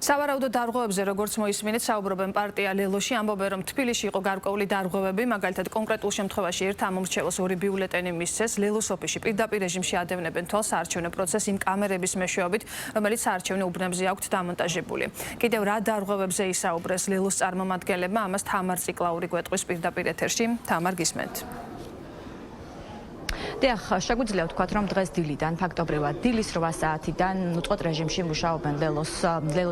სავარაუდო დარღვევებზე, როგორც მოისმინეთ, საუბრობენ პარტია ლელოში, ამბობენ, რომ თბილისში იყო გარკვეული დარღვევები, მაგალითად კონკრეტულ შემთხვევაში ერთ ამომრჩეველს 2 ბიულეტენი მისცეს. ლელოს ოფისში პირდაპირ რეჟიმში ადევნებენ თვალს საარჩევნო პროცესს იმ კამერების მეშვეობით, რომელიც საარჩევნო უბნებზე აქვთ დამონტაჟებული. კიდევ რა დარღვევებზე ისაუბრეს ლელოს წარმომადგენლებმა, ამას თამარ ციკლაური გვეტყვის პირდაპირ ეთერში. თამარ, გისმენთ. დიახ, შეგვიძლია ვთქვათ, რომ დღეს დილიდან, ფაქტობრივად დილის 8 საათიდან უწყოთ რეჟიმში მუშაობენ ლელო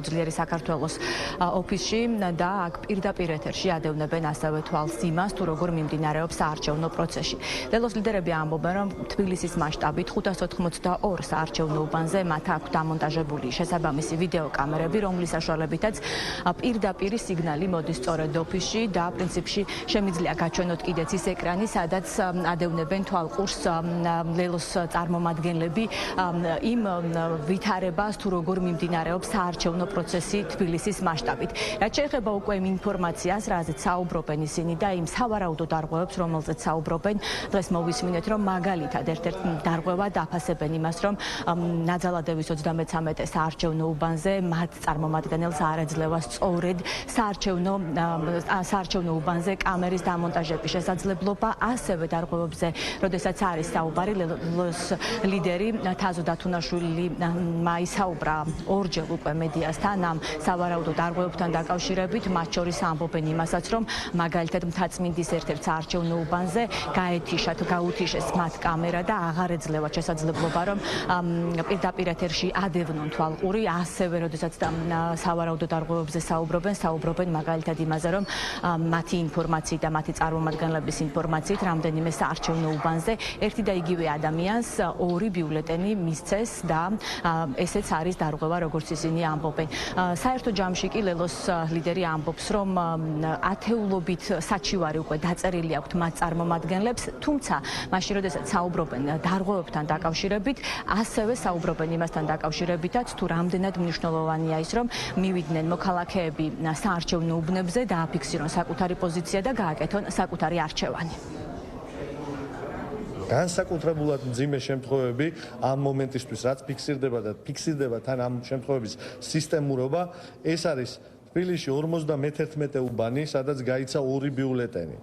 ძლიერი საქართველოს ოფისში და აქ პირდაპირ ეთერში ადევნებენ ასევე თვალს იმას, თუ როგორ მიმდინარეობს საარჩევნო პროცესში. ლელოს ლიდერები ამბობენ, რომ თბილისის მასშტაბით 582 საარჩევნო უბანზე მათ აქვს დამონტაჟებული შესაბამისი ვიდეო კამერები, რომლის საშუალებითაც პირდაპირ სიგნალი მოდის სწორედ ოფისში და პრინციპში შემიძლია გაჩვენოთ კიდეც ის ეკრანი, სადაც ადევნებენ თვალყურს ლელოს წარმომადგენლები იმ ვითარებას, თუ როგორ მიმდინარეობს საარჩევნო პროცესი თბილისის მასშტაბით. რაც შეეხება უკვე იმ ინფორმაციას, რაზეც საუბრობენ ისინი და იმ სავარაუდო დარღვევებს, რომელზეც საუბრობენ, დღეს მოვისმინეთ, რომ მაგალითად ერთ-ერთ დარღვევა დაფასებენ იმას, რომ ნაძალადევის 33 საარჩევნო უბანზე მათ წარმომადგენელს არ ეძლევა სწორედ საარჩევნო უბანზე კამერის დამონტაჟების შესაძლებლობა, ასევე დარღვევებზე, როდესაც არის საუბარი, ლელოს ლიდერი თაზო დათუნაშვილი მაისაუბრა ორჯერ უკვე მედიასთან ამ სავარაუდო დარღვევებთან დაკავშირებით, მათ შორის ამბობენ იმასაც, რომ მაგალითად მთაწმინდის ერთ-ერთ საარჩევნო უბანზე გაუთიშეს მათ კამერა და აღარ ეძლევათ შესაძლებლობა, რომ პირდაპირ ეთერში ადევნონ თვალყური, ასევე როდესაც სავარაუდო დარღვევებზე საუბრობენ მაგალითად იმაზე, რომ მათი ინფორმაციით და მათი წარმომადგენლების ინფორმაციით რამდენიმე საარჩევნო უბანზე ერთი და იგივე ადამიანს 2 ბიულეტენი მისცეს და ესეც არის დარღვევა, როგორც ისინი ამბობენ. საერთო ჯამში კი ლელოს ლიდერი ამბობს, რომ ათეულობით საჩივარი უკვე დაწერილი აქვთ მათ წარმომადგენლებს, თუმცა მაშინ როდესაც საუბრობენ დარღვევებთან დაკავშირებით, ასევე საუბრობენ იმასთან დაკავშირებითაც, თუ რამდენად მნიშვნელოვანია ის, რომ მივიდნენ მოქალაქეები საარჩევნო უბნებზე, დააფიქსირონ საკუთარი პოზიცია და გააკეთონ საკუთარი არჩევანი. განსაკუთრებულად მძიმე შემთხვევები ამ მომენტისთვის, რაც ფიქსირდება თან ამ შემთხვევების სისტემურობა, ეს არის თბილისში 51 უბანი, სადაც გაიცა 2 ბიულეტენი.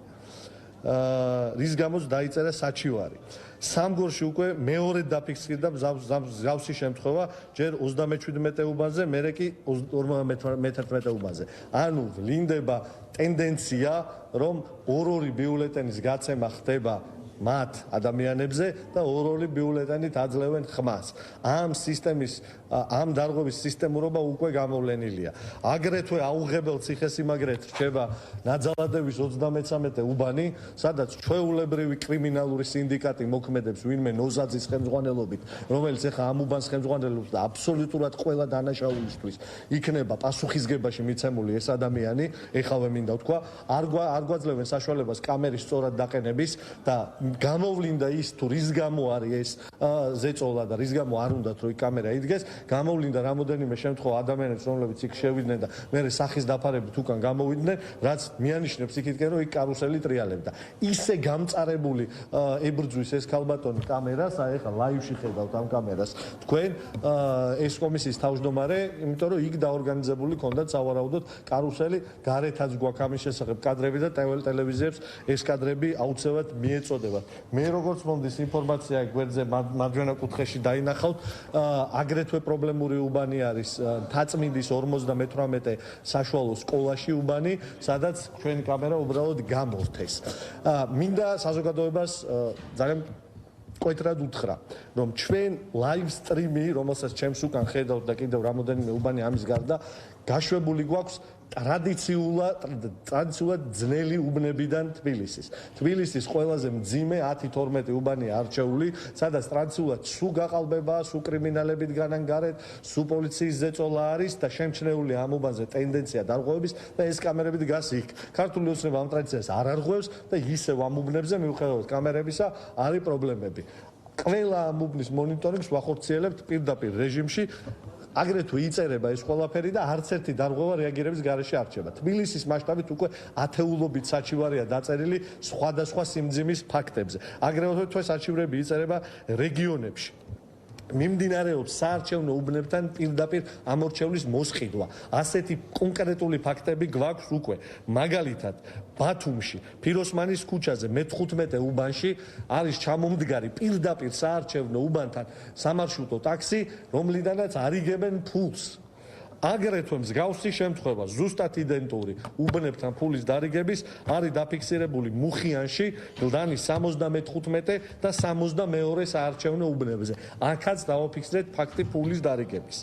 რის გამოც დაიწერა საჩივარი. სამგორში უკვე მეორე დაფიქსირდა მსგავსი შემთხვევა, ჯერ 37 უბანზე, მერე კი 51 უბანზე. ანუ ვლინდება ტენდენცია, რომ 2 ბიულეტენის გაცემა ხდება მათ ადამიანებზე და 2 ბიულეტენით აძლევენ ხმას. ამ დარღვევის სისტემურობა უკვე გამოვლენილია. აგრეთვე აუღებელ ციხესიმაგრედ რჩება ნაძალადევის 33 უბანი, სადაც ჩვეულებრივი კრიმინალური სინდიკატი მოქმედებს ვინმე ნოზაძის ხელმძღვანელობით, რომელიც ახლა ამ უბანს ხელმძღვანელობს და აბსოლუტურად ყველა დანაშაულისთვის იქნება პასუხისგებაში მიცემული ეს ადამიანი, ეხავე მინდა ვთქვა, არ გვაძლევენ საშუალებას კამერის სწორად დაყენების და გამოვლინდა ის, თუ რის გამო არის ეს ზეწოლა და რის გამო არ უნდათ რომ კამერა იდგეს, გამოვლინდა რამოდენიმე შემთხვევა ადამიანებს, რომლებიც იქ შევიდნენ და მერე სახის დაფარებით უკან გამოვიდნენ, რაც მიანიშნებს იქითკენ, რომ იქ კარუსელი ტრიალებდა. ისე გამწარებული ებრძვის ეს ქალბატონი კამერას, აი ახლა ლაივში ხედავთ ამ კამერას. თქვენ ეს კომისიის თავმჯდომარე, იმიტომ რომ იქ დაორგანიზებული ჰქონდათ სავარაუდოდ კარუსელი, გარეთაც გვაქვს ამის შესახებ კადრები და ტელევიზიებს ეს კადრები აუცილებლად მიეწოდება. მე როგორც მომდის ინფორმაცია გვერდზე მარჯვენა კუთხეში დაინახავთ, აგრეთვე პრობლემური უბანი არის მთაწმინდის 58 საშუალო სკოლაში უბანი, სადაც ჩვენი კამერა უბრალოდ გამორთეს. მინდა საზოგადოებას ძალიან მკვეთრად უთხრა, რომ ჩვენ ლაივ სტრიმი, რომელსაც ჩემს უკან ხედავთ და კიდევ რამოდენიმე უბანი ამის გარდა, გაშვებული გვაქვს ტრადიციულად ძნელი უბნებიდან თბილისის. თბილისის ყველაზე მძიმე 10-12 უბანი არჩეული, სადაც ტრადიციულად სულ გაყალბება, სულ კრიმინალებით განან გარეთ, სულ პოლიციის ზეწოლა არის და შემჩნეული ამ უბანზე ტენდენცია დარღვევების და ეს კამერები დგას იქ. ქართული ოცნება ამ ტრადიციას არ არღვევს და ისევ ამ უბნებზე მიუხედავად კამერებისა არის პრობლემები. ყველა ამ უბნის მონიტორინგს ვახორციელებთ პირდაპირ რეჟიმში. აგრეთვე იწერება ეს ყველაფერი და არც ერთი დარღვევა რეაგირების გარეშე არ რჩება. თბილისის მასშტაბით უკვე ათეულობით საჩივარია დაწერილი სხვადასხვა სიმძიმის ფაქტებზე. აგრეთვე საჩივრები იწერება რეგიონებში. მიმდინარეობს საარჩევნო უბნებთან პირდაპირ ამორჩევლის მოსყიდვა. ასეთი კონკრეტული ფაქტები გვაქვს უკვე. მაგალითად, ბათუმში, ფიროსმანის ქუჩაზე მე-15 უბანში არის ჩამომდგარი პირდაპირ საარჩევნო უბანთან სამარშრუტო ტაქსი, რომლიდანაც არიგებენ ფულს. აგრეთვე მსგავსი შემთხვევა ზუსტად იდენტური უბნებთან ფულის დარიგების არის დაფიქსირებული მუხიანში, გლდანის 75 და 62 საარჩევნო უბნებზე. აქაც დავაფიქსირეთ ფაქტი ფულის დარიგების.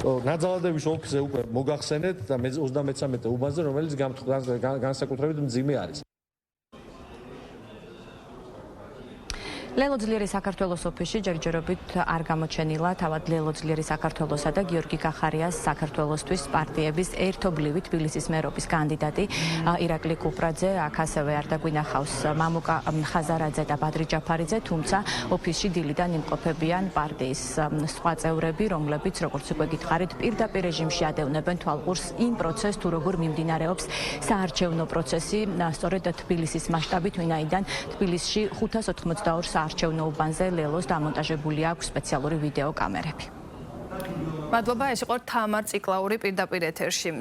ნაძალადევის ოლქზე უკვე მოგახსენეთ და 33 უბანზე, რომელიც განსაკუთრებით მძიმე არის. ლელო ძლიერი საქართველოს ოფისში ჯერჯერობით არ გამოჩენილა თავად ლელო ძლიერი საქართველოსა და გიორგი კახარიას საქართველოსთვის პარტიების ერთობლივი თბილისის მერობის კანდიდატი ირაკლი კუპრაძე, აქ ასევე არ დაგვინახავს მამუკა ხაზარაძე და ბადრი ჯაფარიძე, თუმცა ოფისში დილიდან იმყოფებიან პარტიის სხვა წევრები, რომლებიც როგორც უკვე გითხარით, პირდაპირ რეჟიმში ადევნებენ თვალყურს იმ პროცესს, თუ როგორ მიმდინარეობს საარჩევნო პროცესი, სწორედ თბილისის მასშტაბით, ვინაიდან თბილისში 582 საარჩევნო უბანზე ლელოს დამონტაჟებული აქვს სპეციალური ვიდეო კამერები. მადლობა, ეს იყო თამარ ციკლაური პირდაპირ ეთერში.